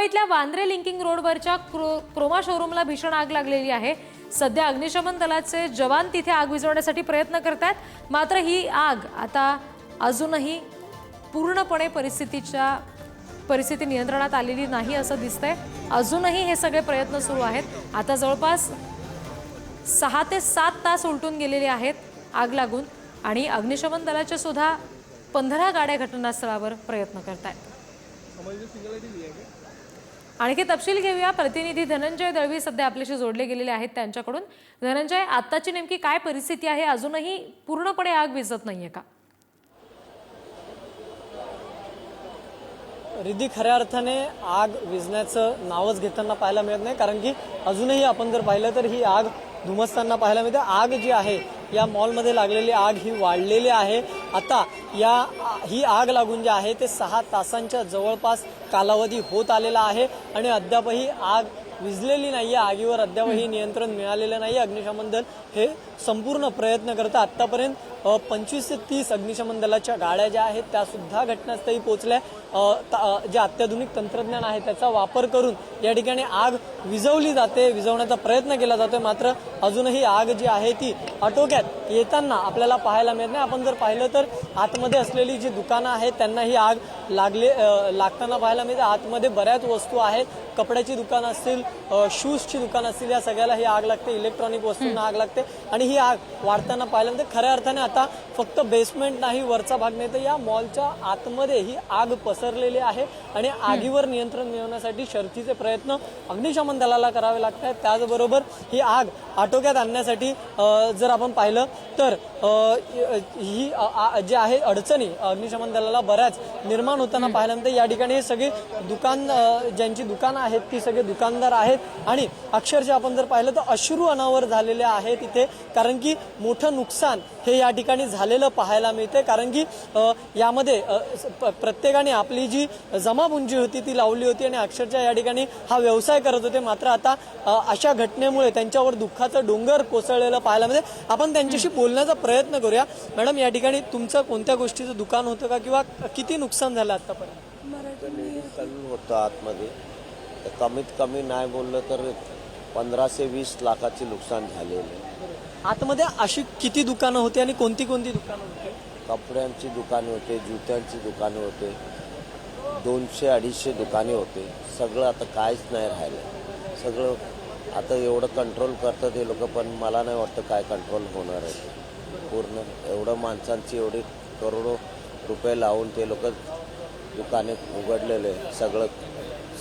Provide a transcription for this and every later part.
मुंबईतल्या Vandre linking रोडवरच्या Croma शोरूमला भीषण आग लागलेली आहे। सध्या अग्निशमन दलाचे जवान तिथे आग विझवण्यासाठी प्रयत्न करतात, मात्र ही आग आता अजूनही पूर्णपणे परिस्थिती नियंत्रणात आलेली नाही असं दिसतंय। अजूनही हे सगळे प्रयत्न सुरू आहेत। आता जवळपास 6 ते 7 तास उलटून गेलेले आहेत आग लागून आणि अग्निशमन दलाच्या सुद्धा 15 गाड्या घटनास्थळावर प्रयत्न करतात। आणखी तपशील घेऊया, प्रतिनिधी धनंजय दळवी सध्या आपल्याशी जोडले गेलेले आहेत त्यांच्याकडून। धनंजय, आताची नेमकी काय परिस्थिती आहे? अजूनही पूर्णपणे आग विझत नाहीये का? रिद्धी, खऱ्या अर्थाने आग विझण्याचं नावच घेताना पाहायला मिळत नाही, कारण की अजूनही आपण जर पाहिलं तर ही आग धुमसताना पाहायला मिळते। आग जी आहे या मॉलमध्ये लागलेली आग ही वाढलेली आहे। आता ही आग लागून जी आहे ते 6 तासांच्या जवळपास कालावधी होत आलेला आहे आणि अद्यापही आग विझलेली नाहीये। आगीवर अद्यापही नियंत्रण मिळालेलं नाही। अग्निशमन दल हे संपूर्ण प्रयत्न करतं। आतापर्यंत 25 ते 30 अग्निशमन दलाच्या गाड्या ज्या आहेत त्या सुद्धा घटनास्थळी पोहोचल्या। जे अत्याधुनिक तंत्रज्ञान आहे त्याचा वापर करून या ठिकाणी आग विझवली जाते, विझवण्याचा प्रयत्न केला जातो, मात्र अजूनही आग जी आहे ती आटोक्यात येताना आपल्याला पाहायला मिळत नाही। आपण जर पाहिलं तर आतमध्ये असलेली जी दुकानं आहेत त्यांना ही आग लागताना पाहायला मिळते। आतमध्ये बऱ्याच वस्तू आहेत, कपड्याची दुकानं असतील, शूजची दुकानं असतील, या सगळ्याला ही आग लागते, इलेक्ट्रॉनिक वस्तूंना आग लागते आणि ही आग वाढताना पाहायला मिळते। खऱ्या अर्थाने आता फक्त बेसमेंट नाही, वरचा भाग नाही, तर या मॉलच्या आतमध्ये ही आग पसरलेली आहे आणि आगीवर नियंत्रण मिळवण्यासाठी शर्थीचे प्रयत्न अग्निशमन दलाला करावे लागतात। त्याचबरोबर ही आग आटोक्यात आणण्यासाठी जर आपण पाहिलं तर ही जे आहे अडचणी अग्निशमन दलाला बऱ्याच निर्माण होताना पाहायला मिळते। या ठिकाणी हे सगळे ज्यांची दुकानं आहेत ती सगळे दुकानदार आहेत आणि अक्षरशः आपण जर पाहिलं तर अश्रू अनावर झालेले आहेत इथे, कारण की मोठं नुकसान हे या ठिकाणी झालेलं पाहायला मिळते। कारण की यामध्ये प्रत्येकाने आपली जी जमापुंजी होती ती लावली होती आणि अक्षरशः या ठिकाणी हा व्यवसाय करत होते, मात्र आता अशा घटनेमुळे त्यांच्यावर दुःखाचं डोंगर कोसळलेलं पाहायला मिळते। आपण त्यांच्याशी बोलण्याचा प्रयत्न करूया। मॅडम, या ठिकाणी तुमचं कोणत्या गोष्टीचं दुकान होतं का किंवा किती नुकसान झालं आतापर्यंत? होतं आतमध्ये, कमीत कमी नाही बोललं तर 15 ते 20 लाखाचे नुकसान झालेले। आतमध्ये अशी किती दुकानं होती आणि कोणती कोणती दुकानं होती? कपड्यांची दुकाने होते, जुत्यांची दुकाने होते, 200-250 दुकाने होते। सगळं आता काहीच नाही राहिलं। सगळं आता एवढं कंट्रोल करतात हे लोक, पण मला नाही वाटतं काय कंट्रोल होणार आहे। पूर्ण एवढं माणसांची एवढी करोडो रुपये लावून ते लोक दुकाने उघडलेले, सगळं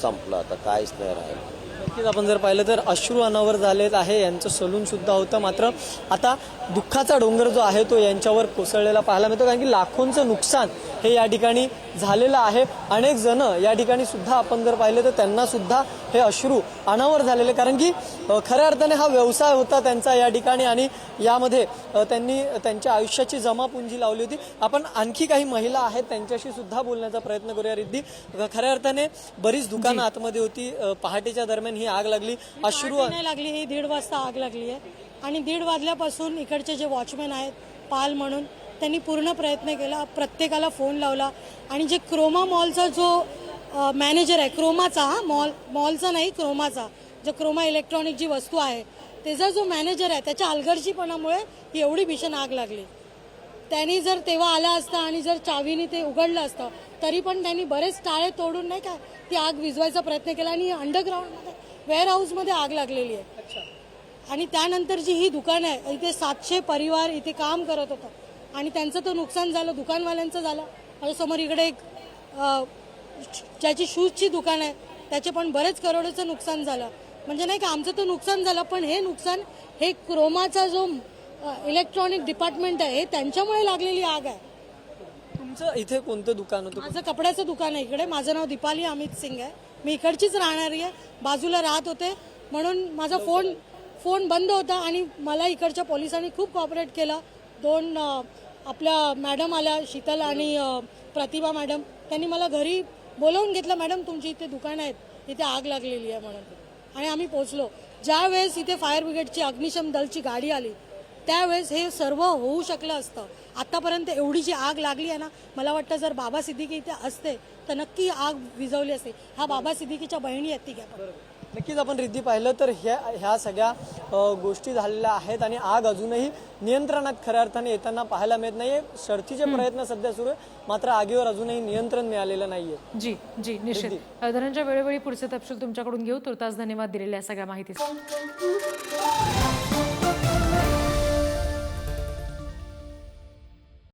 संपलं, आता काहीच नाही राहिलं। नक्कीच आपण जर पाहिलं तर अश्रू अनावर झालेत आहे, यांचं सलून सुद्धा होतं, मात्र आता दुःखाचा डोंगर जो आहे तो यांच्यावर कोसळलेला पाहायला मिळतो, कारण की लाखोंचं नुकसान हे या ठिकाणी झालेलं आहे। अनेक जण या ठिकाणी सुद्धा आपण जर पाहिलं तर त्यांना सुद्धा हे अश्रू अनावर झालेले, कारण की खऱ्या अर्थाने हा व्यवसाय होता त्यांचा या ठिकाणी आणि यामध्ये त्यांनी त्यांच्या आयुष्याची जमापुंजी लावली होती। आपण आणखी काही महिला आहेत त्यांच्याशी सुद्धा बोलण्याचा प्रयत्न करूया। रिद्धी, खऱ्या अर्थाने बरीच दुकानं आतमध्ये होती, पहाटेच्या दरम्यान ही आग लागली, अश्रू नाही लागली, ही 1:30 वाजता आग लागली आहे आणि 1:30 वाजल्यापासून इकडचे जे वॉचमॅन आहेत पाल म्हणून त्यांनी पूर्ण प्रयत्न केला, प्रत्येकाला फोन लावला आणि जे क्रोमा मॉलचा जो मॅनेजर आहे, क्रोमाचा, मॉलचा नाही क्रोमाचा, जो क्रोमा इलेक्ट्रॉनिक जी वस्तू आहे त्याचा जो मॅनेजर आहे त्याच्या हलगर्जीपणामुळे ही एवढी भीषण आग लागली। त्यांनी जर तेव्हा आला असता आणि जर चावीने ते उघडलं असतं तरी पण त्यांनी बरेच टाळे तोडून नाही का ती आग विझवायचा प्रयत्न केला आणि अंडरग्राऊंडमध्ये वेअरहाऊसमध्ये आग लागलेली आहे। आणि त्यानंतर जी ही दुकान आहे इथे 700 परिवार इथे काम करत होतं आणि त्यांचं तर नुकसान झालं, दुकानवाल्यांचं झालं। माझ्यासमोर इकडे एक ज्याची शूजची दुकान आहे त्याचे पण बरेच करोडोचं नुकसान झालं। म्हणजे नाही का आमचं तर नुकसान झालं, पण हे नुकसान हे क्रोमाचा जो इलेक्ट्रॉनिक डिपार्टमेंट आहे त्यांच्यामुळे लागलेली आग आहे। तुमचं इथे कोणतं दुकान होतं? माझं कपड्याचं दुकान आहे इकडे, माझं नाव दीपाली अमित सिंग आहे, मी इकडचीच राहणारी आहे, बाजूला राहत होते म्हणून माझा फोन बंद होता आणि मला इकडच्या पोलिसांनी खूप कॉपरेट केलं। 2 आपल्या मॅडम आल्या, शीतल आणि प्रतिभा मॅडम, त्यांनी मला घरी बोलवून घेतलं, मॅडम तुमची इथे दुकान आहेत, इथे आग लागलेली आहे म्हणून, आणि आम्ही पोहोचलो। ज्या वेळेस इथे फायर ब्रिगेडची अग्निशमन दलची गाडी आली त्यावेळेस हे सर्व होऊ शकलं असतं। आतापर्यंत एवढी जी आग लागली आहे ना, मला वाटतं जर बाबा सिद्दीकी इथे असते तर नक्की आग विझवली असते. हा बाबा सिद्दीकीच्या बहिणी आहेत तिघ्या पण. नक्कीच आपण रिद्धी पाहिलं तर ह्या सगळ्या गोष्टी झालेल्या आहेत आणि आग अजूनही नियंत्रणात खऱ्या अर्थाने येताना पाहायला मिळत नाहीये. शर्थीचे प्रयत्न सध्या सुरू आहे, मात्र आगीवर अजूनही नियंत्रण मिळालेलं नाहीये. जी जी निश्चित. धनंजय, वेळोवेळी पुढचे तपशील तुमच्याकडून घेऊ. तुर्तास धन्यवाद दिलेल्या सगळ्या माहितीसाठी.